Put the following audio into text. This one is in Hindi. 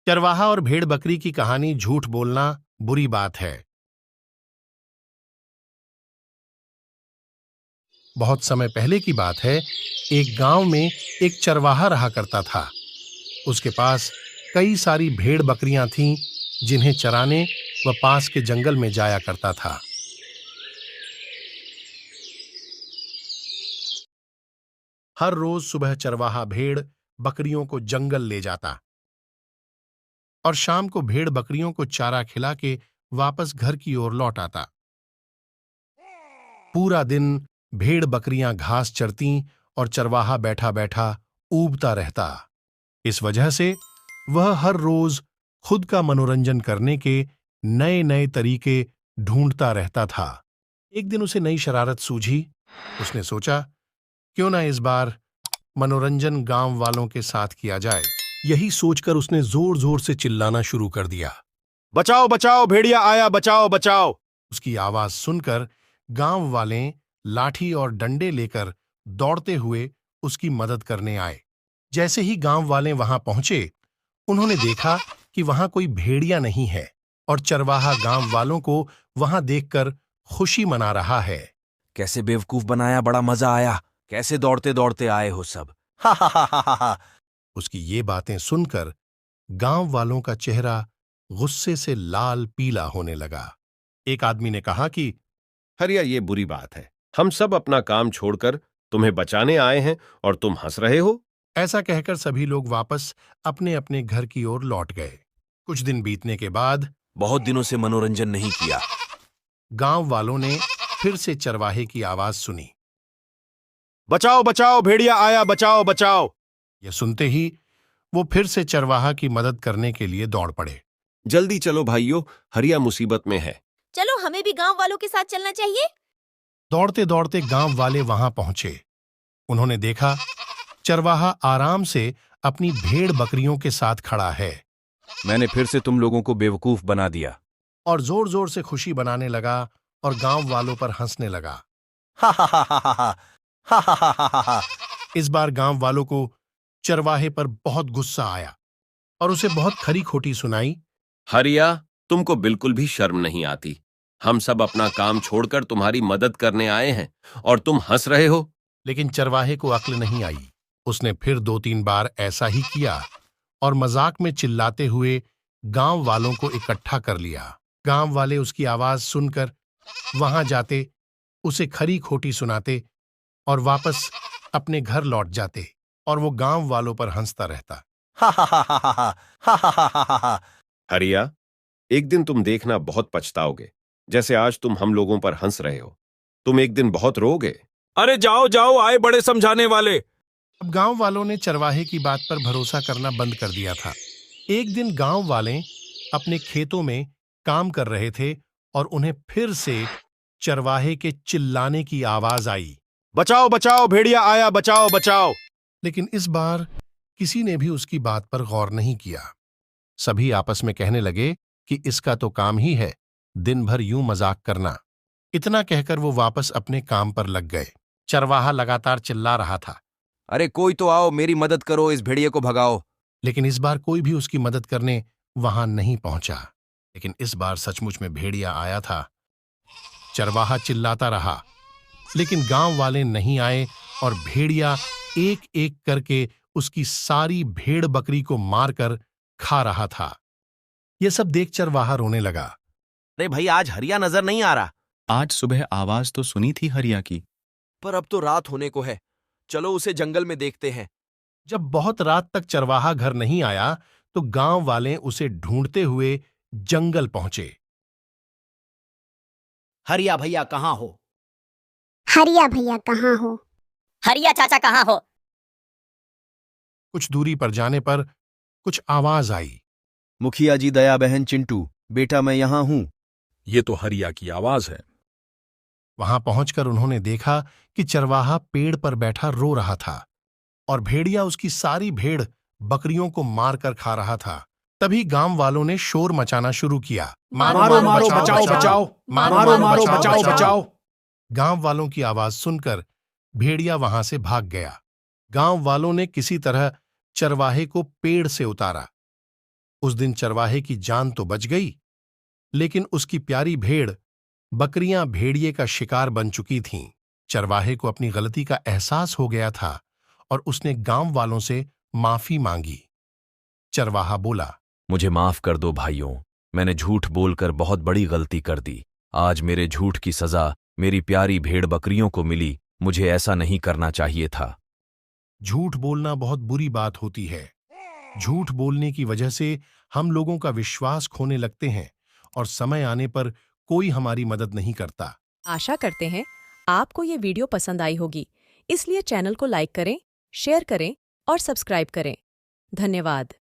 चरवाहा और भेड़ बकरी की कहानी झूठ बोलना बुरी बात है। बहुत समय पहले की बात है। एक गांव में एक चरवाहा रहा करता था। उसके पास कई सारी भेड़ बकरियां थीं, जिन्हें चराने वह पास के जंगल में जाया करता था। हर रोज सुबह चरवाहा भेड़ बकरियों को जंगल ले जाता और शाम को भेड़ बकरियों को चारा खिला के वापस घर की ओर लौट आता। पूरा दिन भेड़ बकरियां घास चरतीं और चरवाहा बैठा बैठा ऊबता रहता। इस वजह से वह हर रोज खुद का मनोरंजन करने के नए नए तरीके ढूंढता रहता था। एक दिन उसे नई शरारत सूझी। उसने सोचा, क्यों ना इस बार मनोरंजन गांव वालों के साथ किया जाए। यही सोचकर उसने जोर जोर से चिल्लाना शुरू कर दिया, बचाओ बचाओ, भेड़िया आया, बचाओ बचाओ। उसकी आवाज सुनकर गांव वाले लाठी और डंडे लेकर दौड़ते हुए उसकी मदद करने आए। जैसे ही गांव वाले वहां पहुंचे, उन्होंने देखा कि वहां कोई भेड़िया नहीं है और चरवाहा गांव वालों को वहां देखकर खुशी मना रहा है। कैसे बेवकूफ बनाया, बड़ा मजा आया। कैसे दौड़ते दौड़ते आए हो सब। हा हा हा हा हा। उसकी ये बातें सुनकर गांव वालों का चेहरा गुस्से से लाल पीला होने लगा। एक आदमी ने कहा कि हरिया, ये बुरी बात है। हम सब अपना काम छोड़कर तुम्हें बचाने आए हैं और तुम हंस रहे हो। ऐसा कहकर सभी लोग वापस अपने अपने घर की ओर लौट गए। कुछ दिन बीतने के बाद बहुत दिनों से मनोरंजन नहीं किया। गांव वालों ने फिर से चरवाहे की आवाज सुनी। बचाओ बचाओ, भेड़िया आया, बचाओ बचाओ। यह सुनते ही वो फिर से चरवाहा की मदद करने के लिए दौड़ पड़े। जल्दी चलो भाइयों, हरिया मुसीबत में है। चलो, हमें भी गांव वालों के साथ चलना चाहिए। दौड़ते दौड़ते गांव वाले वहां पहुंचे। उन्होंने देखा चरवाहा आराम से अपनी भेड़ बकरियों के साथ खड़ा है मैंने फिर से तुम लोगों को बेवकूफ बना दिया। और जोर जोर से खुशी बनाने लगा और गांव वालों पर हंसने लगा। हा हा हा हा हा हा हा हा हा हा हा। इस बार गांव वालों को चरवाहे पर बहुत गुस्सा आया और उसे बहुत खरी खोटी सुनाई। हरिया, तुमको बिल्कुल भी शर्म नहीं आती। हम सब अपना काम छोड़कर तुम्हारी मदद करने आए हैं और तुम हंस रहे हो। लेकिन चरवाहे को अक्ल नहीं आई। उसने फिर 2-3 बार ऐसा ही किया और मजाक में चिल्लाते हुए गांव वालों को इकट्ठा कर लिया। गांव वाले उसकी आवाज सुनकर वहां जाते, उसे खरी खोटी सुनाते और वापस अपने घर लौट जाते और वो गांव वालों पर हंसता रहता। हा हा हा हा हा हा हा हा हा हा हा। हरिया, एक दिन तुम देखना बहुत पछताओगे। जैसे आज तुम हम लोगों पर हंस रहे हो, तुम एक दिन बहुत रोओगे। अरे जाओ जाओ, आए बड़े समझाने वाले। अब गांव वालों ने चरवाहे की बात पर भरोसा करना बंद कर दिया था। एक दिन गांव वाले अपने खेतों में काम कर रहे थे और उन्हें फिर से चरवाहे के चिल्लाने की आवाज आई। बचाओ बचाओ, भेड़िया आया, बचाओ बचाओ। लेकिन इस बार किसी ने भी उसकी बात पर गौर नहीं किया। सभी आपस में कहने लगे कि इसका तो काम ही है दिन भर यूं मजाक करना। इतना कहकर वो वापस अपने काम पर लग गए। चरवाहा लगातार चिल्ला रहा था, अरे कोई तो आओ, मेरी मदद करो, इस भेड़िए को भगाओ। लेकिन इस बार कोई भी उसकी मदद करने वहां नहीं पहुंचा। लेकिन इस बार सचमुच में भेड़िया आया था। चरवाहा चिल्लाता रहा, लेकिन गांव वाले नहीं आए और भेड़िया एक एक करके उसकी सारी भेड़ बकरी को मारकर खा रहा था। यह सब देख चरवाहा रोने लगा। अरे भाई, आज हरिया नजर नहीं आ रहा। आज सुबह आवाज तो सुनी थी हरिया की, पर अब तो रात होने को है। चलो उसे जंगल में देखते हैं। जब बहुत रात तक चरवाहा घर नहीं आया तो गांव वाले उसे ढूंढते हुए जंगल पहुंचे। हरिया भैया कहाँ हो? हरिया भैया कहाँ हो? हरिया चाचा कहाँ हो? कुछ दूरी पर जाने पर कुछ आवाज आई। मुखिया जी, दया बहन, चिंटू बेटा, मैं यहां हूं। ये तो हरिया की आवाज है। वहां पहुंचकर उन्होंने देखा कि चरवाहा पेड़ पर बैठा रो रहा था और भेड़िया उसकी सारी भेड़ बकरियों को मारकर खा रहा था। तभी गांव वालों ने शोर मचाना शुरू किया, मारो मारो, बचाओ बचाओ, मारो मारो, बचाओ बचाओ। गांव वालों की आवाज सुनकर भेड़िया वहां से भाग गया। गांव वालों ने किसी तरह चरवाहे को पेड़ से उतारा उस दिन चरवाहे की जान तो बच गई, लेकिन उसकी प्यारी भेड़ बकरियां भेड़िए का शिकार बन चुकी थीं। चरवाहे को अपनी गलती का एहसास हो गया था और उसने गांव वालों से माफी मांगी। चरवाहा बोला, मुझे माफ कर दो भाइयों, मैंने झूठ बोलकर बहुत बड़ी गलती कर दी। आज मेरे झूठ की सजा मेरी प्यारी भेड़ बकरियों को मिली। मुझे ऐसा नहीं करना चाहिए था। झूठ बोलना बहुत बुरी बात होती है। झूठ बोलने की वजह से हम लोगों का विश्वास खोने लगते हैं और समय आने पर कोई हमारी मदद नहीं करता। आशा करते हैं आपको ये वीडियो पसंद आई होगी, इसलिए चैनल को लाइक करें, शेयर करें और सब्सक्राइब करें। धन्यवाद।